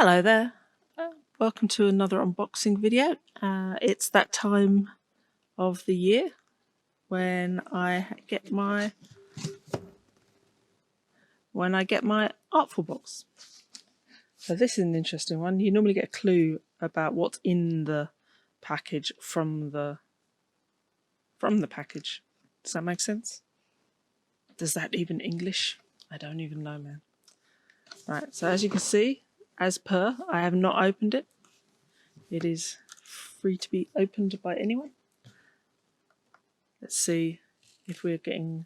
Hello there, welcome to another unboxing video. It's that time of the year when I get my Artful Box. So this is an interesting one. You normally get a clue about what's in the package from the package. Does that make sense? Does that even English? I don't even know, man. Right, so as you can see, as per, I have not opened it. It is free to be opened by anyone. Let's see if we're getting,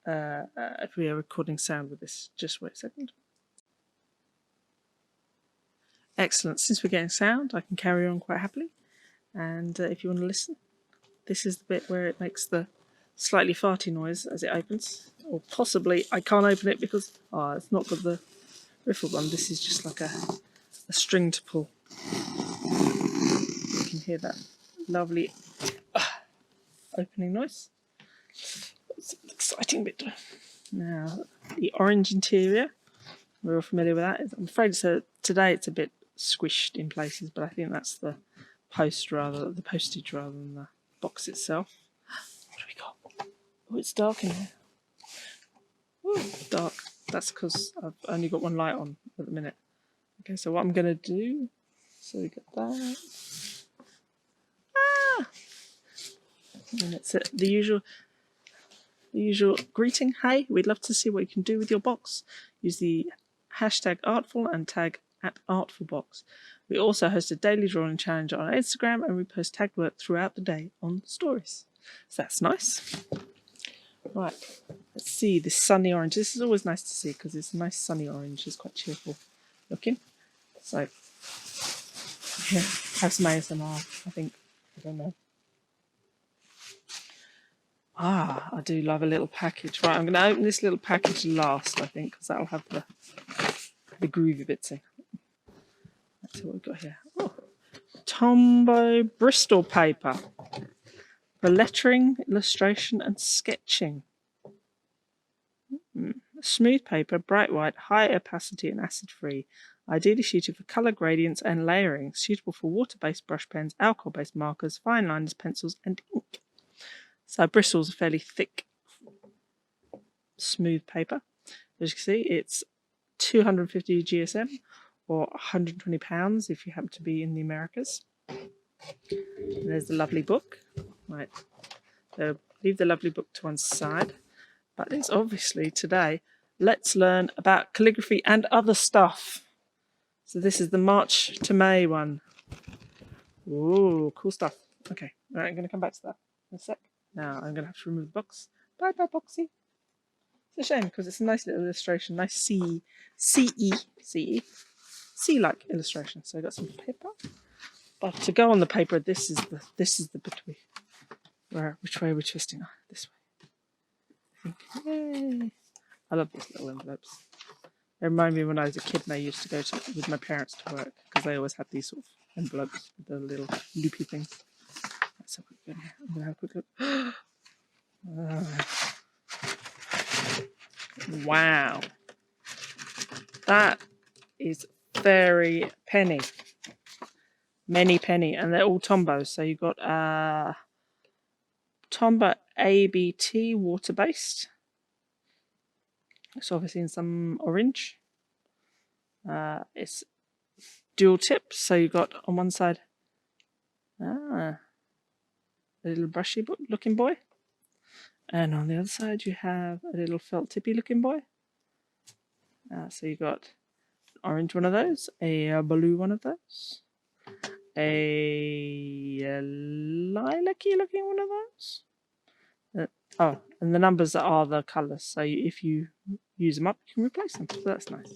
if we are recording sound with this. Just wait a second. Excellent. Since we're getting sound, I can carry on quite happily. And if you want to listen, this is the bit where it makes the slightly farty noise as it opens. Or possibly, I can't open it because it's not got the riffle one. This is just like a string to pull. You can hear that lovely opening noise. It's an exciting bit. Now, the orange interior, we're all familiar with that. I'm afraid today it's a bit squished in places, but I think that's the postage rather than the box itself. What do we got? Oh, it's dark in here. Ooh, dark. That's because I've only got one light on at the minute. Okay, so what I'm going to do, so we got that. And it's the usual greeting. Hey, we'd love to see what you can do with your box. Use the hashtag Artful and tag @ArtfulBox. We also host a daily drawing challenge on Instagram, and we post tagged work throughout the day on stories. So that's nice. Right, let's see this sunny orange. This is always nice to see because it's a nice sunny orange. It's quite cheerful looking. So yeah, have some ASMR, I think. I don't know. I do love a little package. Right, I'm going to open this little package last, I think, because that'll have the groovy bits in. That's what we've got here. Oh, Tombow Bristol paper for lettering, illustration, and sketching. Smooth paper, bright white, high opacity, and acid-free. Ideally suited for colour gradients and layering. Suitable for water-based brush pens, alcohol-based markers, fine liners, pencils, and ink. So Bristol's a fairly thick, smooth paper. As you can see, it's 250 GSM or £120 if you happen to be in the Americas. And there's the lovely book. Right, so leave the lovely book to one side. But it's obviously today, let's learn about calligraphy and other stuff. So this is the March to May one. Ooh, cool stuff. Okay, all right, I'm going to come back to that in a sec. Now I'm going to have to remove the box. Bye bye, Boxy. It's a shame because it's a nice little illustration, nice C-like illustration. So I got some paper. But to go on the paper, this is the bit which way we're twisting. This way. Yay! I love these little envelopes. They remind me when I was a kid and I used to go with my parents to work because they always had these sort of envelopes with the little loopy things. Let's have a quick look here. I'm going to have a quick look. Wow. That is very penny. Many penny. And they're all Tombows. So you've got Tombow ABT water-based. It's obviously in some orange. It's dual tip. So you've got on one side a little brushy looking boy. And on the other side you have a little felt tippy looking boy. So you've got an orange one of those, a blue one of those, a lilac-y looking one of those. And the numbers are the colours, so if you use them up, you can replace them. So that's nice.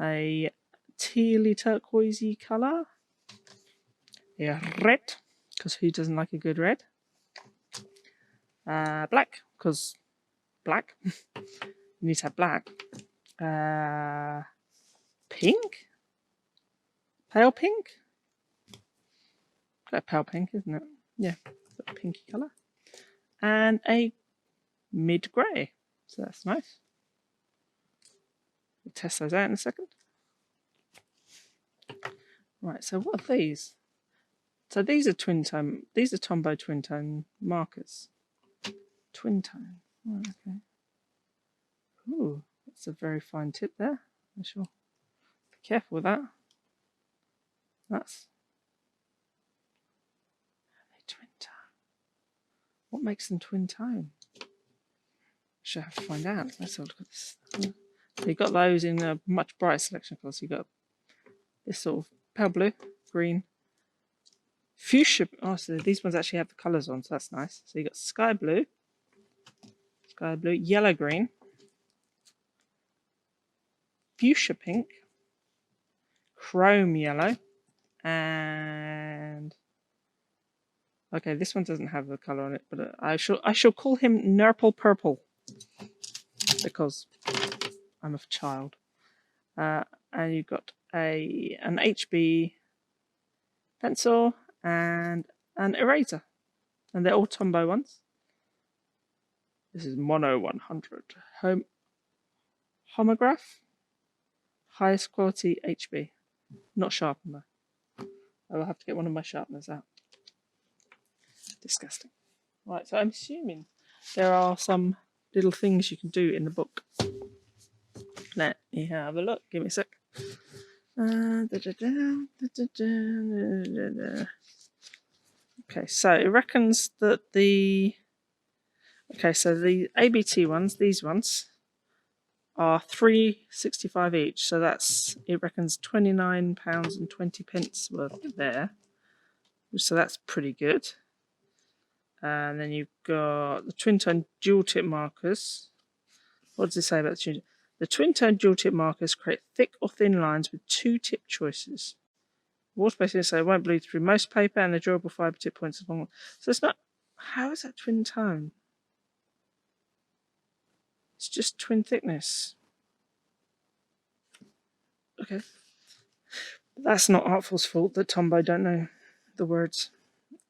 A tealy turquoisey colour. A red, because who doesn't like a good red? Black, because black. You need to have black. Pink? Pale pink? Quite pale pink, isn't it? Yeah, a pinky colour. And a mid-grey. So that's nice. We'll test those out in a second. Right, so what are these? So these are twin tone. These are Tombow twin tone markers. Twin tone. Oh, okay. Ooh, that's a very fine tip there. I shall be careful with that. That's a twin tone. What makes them twin tone? Should have to find out. Let's have a look at this. So you've got those in a much brighter selection of colours. You've got this sort of pale blue, green, fuchsia. Oh, so these ones actually have the colours on, so that's nice. So you've got sky blue, yellow green, fuchsia pink, chrome yellow, and okay, this one doesn't have the colour on it, but I shall call him Nurple Purple because I'm a child. And you've got an HB pencil and an eraser, and they're all Tombow ones. This is Mono 100 homograph, highest quality HB, not sharpener. I will have to get one of my sharpeners out. Disgusting. Right, so I'm assuming there are some little things you can do in the book. Let me have a look. Give me a sec. Okay, so it reckons that the ABT ones, these ones, are £3.65 each. So that's, it reckons, £29.20 worth there. So that's pretty good. And then you've got the twin tone dual tip markers. What does it say about the twin tone? The twin tone dual tip markers create thick or thin lines with 2 tip choices. Water-based so it won't bleed through most paper, and the durable fibre tip points along. So it's not. How is that twin tone? It's just twin thickness. Okay. That's not Artful's fault that Tombow don't know the words.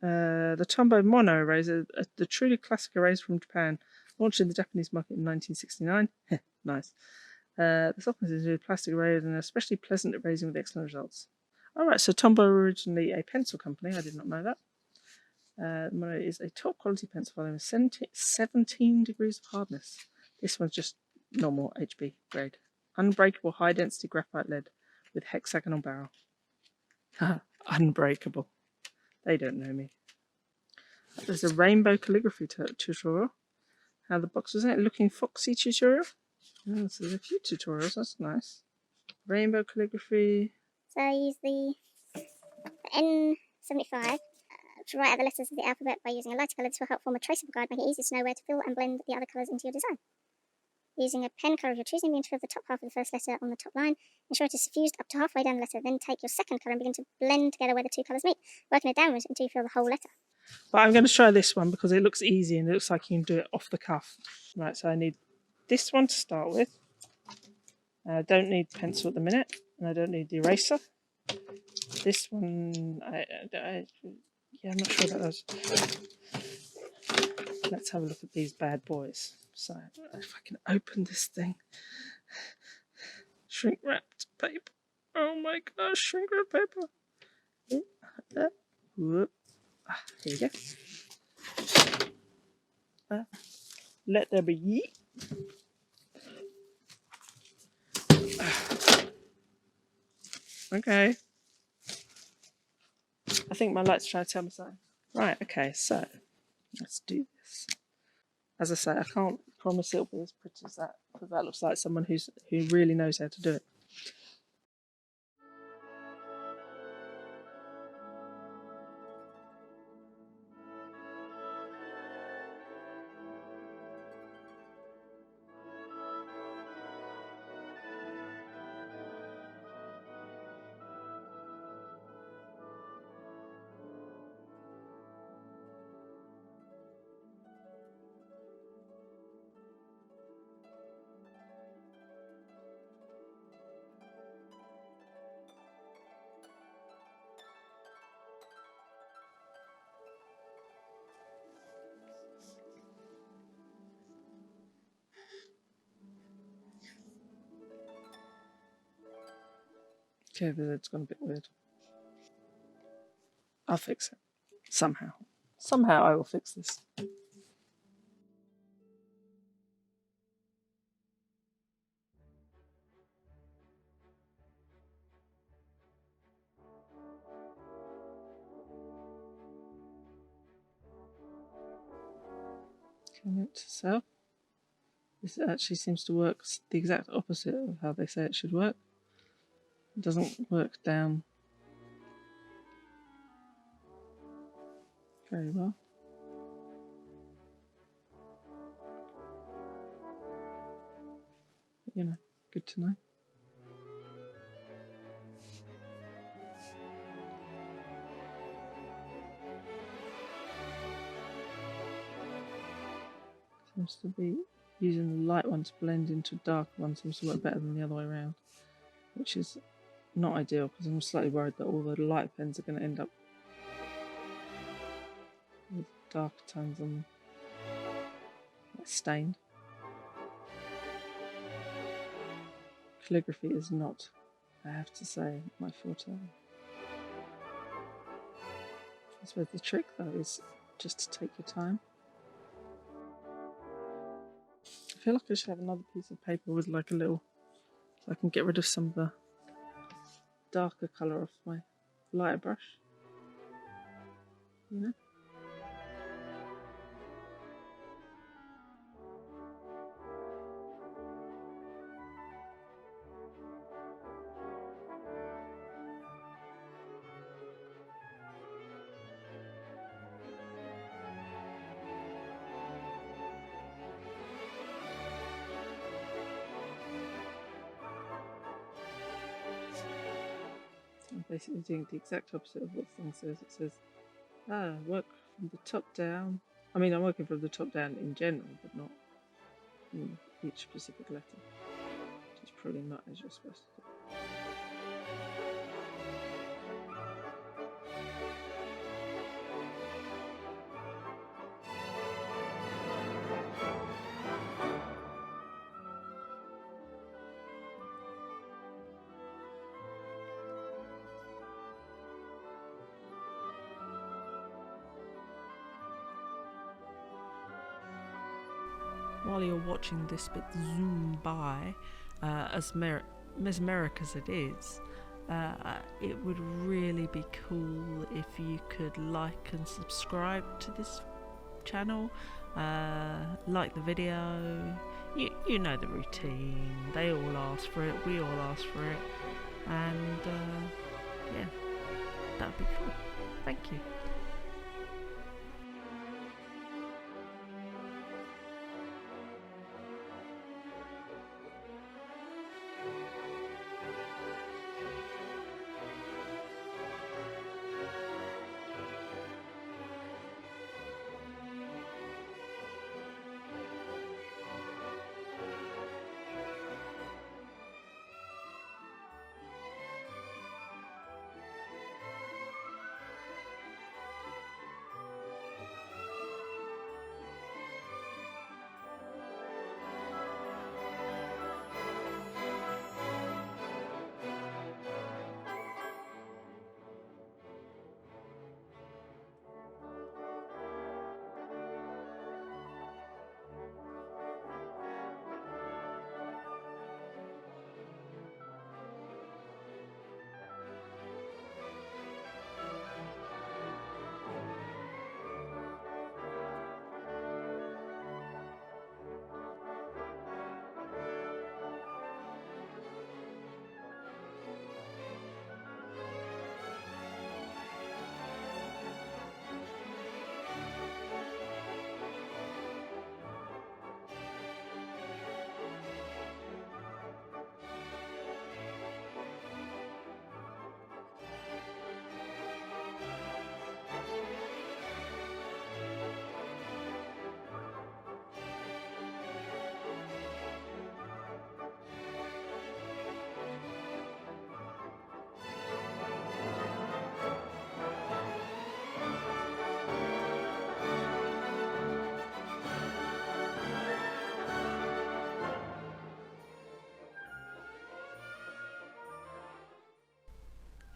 The Tombow Mono eraser, the truly classic eraser from Japan, launched in the Japanese market in 1969. Nice. The softness is a plastic eraser and especially pleasant erasing with excellent results. Alright, so Tombow originally a pencil company. I did not know that. Mono is a top quality pencil following 17 degrees of hardness. This one's just normal HB grade. Unbreakable high density graphite lead with hexagonal barrel. Unbreakable. They don't know me. There's a rainbow calligraphy tutorial. How the box was in it. Looking foxy tutorial. Oh, so there's a few tutorials. That's nice. Rainbow calligraphy. So I use the N75 to write out the letters of the alphabet by using a lighter colour. This will help form a traceable guide, making it easy to know where to fill and blend the other colours into your design. Using a pen colour of your choosing, begin to fill the top half of the first letter on the top line. Ensure it is suffused up to halfway down the letter. Then take your second colour and begin to blend together where the 2 colours meet, working it downwards until you fill the whole letter. But I'm going to try this one because it looks easy and it looks like you can do it off the cuff. Right, so I need this one to start with. I don't need pencil at the minute, and I don't need the eraser. This one, yeah, I'm not sure about those. Let's have a look at these bad boys. So, if I can open this thing. Shrink wrapped paper. Oh my gosh, shrink wrapped paper. Whoop. Here you go. Let there be yeet. Okay. I think my light's trying to tell me something. Right, okay, so let's do this. As I say, I can't promise it'll be as pretty as that, because that looks like someone who really knows how to do it. Okay, but it's gone a bit weird. I'll fix it. Somehow. Somehow I will fix this. Note to self. This actually seems to work the exact opposite of how they say it should work. It doesn't work down very well. But, you know, good to know. Seems to be using the light one to blend into dark one seems to work better than the other way around, which is not ideal because I'm slightly worried that all the light pens are going to end up with darker tones on them, like stained. Calligraphy is not, I have to say, my forte. I suppose the trick though is just to take your time. I feel like I should have another piece of paper with like a little, so I can get rid of some of the darker colour off my lighter brush, you know? I'm basically doing the exact opposite of what the thing says. It says, work from the top down. I mean, I'm working from the top down in general, but not in each specific letter. Which is probably not as you're supposed to do. While you're watching this bit zoom by, as mesmeric as it is, it would really be cool if you could like and subscribe to this channel, like the video. You know the routine. They all ask for it, we all ask for it, and yeah, that would be cool. Thank you.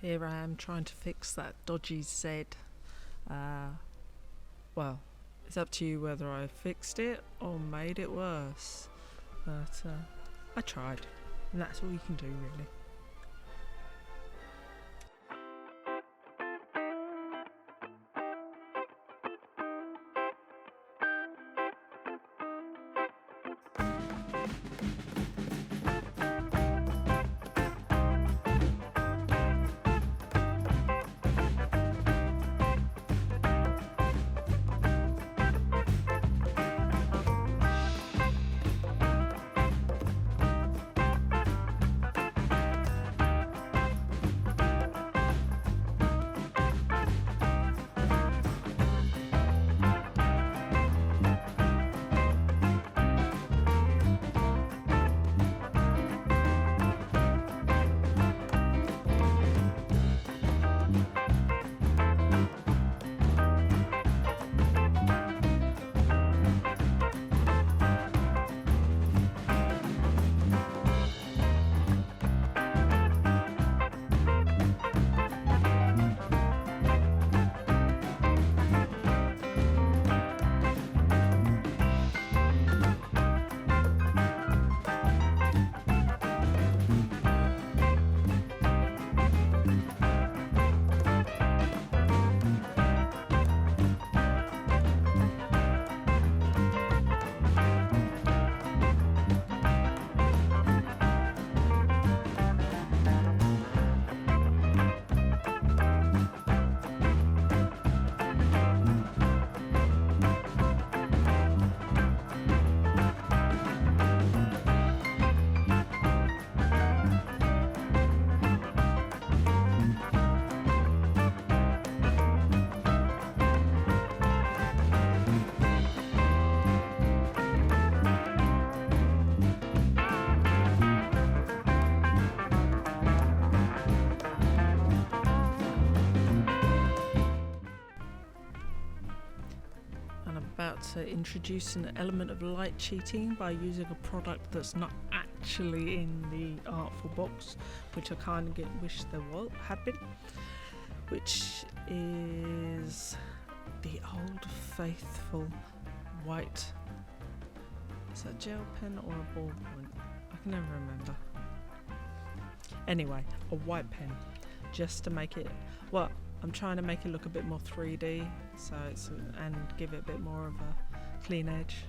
Here I am trying to fix that dodgy Z. Well, it's up to you whether I fixed it or made it worse. But I tried, and that's all you can do, really. To introduce an element of light cheating by using a product that's not actually in the Artful Box, which I kind of wish there had been, which is the old faithful white. Is that gel pen or a ballpoint? I can never remember. Anyway, a white pen, just to make it, well, I'm trying to make it look a bit more 3D, so and give it a bit more of a clean edge.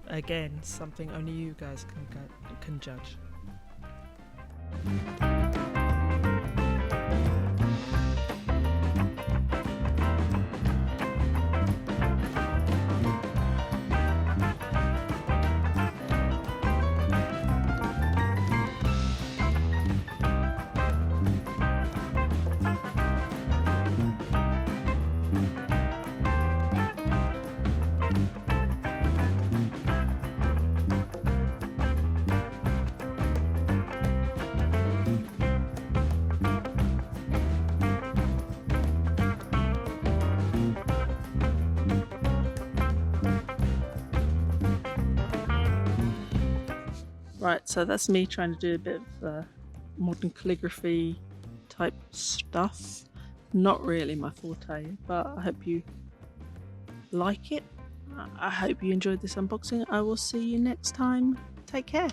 Again, something only you guys can judge. Right, so that's me trying to do a bit of modern calligraphy type stuff. Not really my forte, but I hope you like it. I hope you enjoyed this unboxing. I will see you next time. Take care.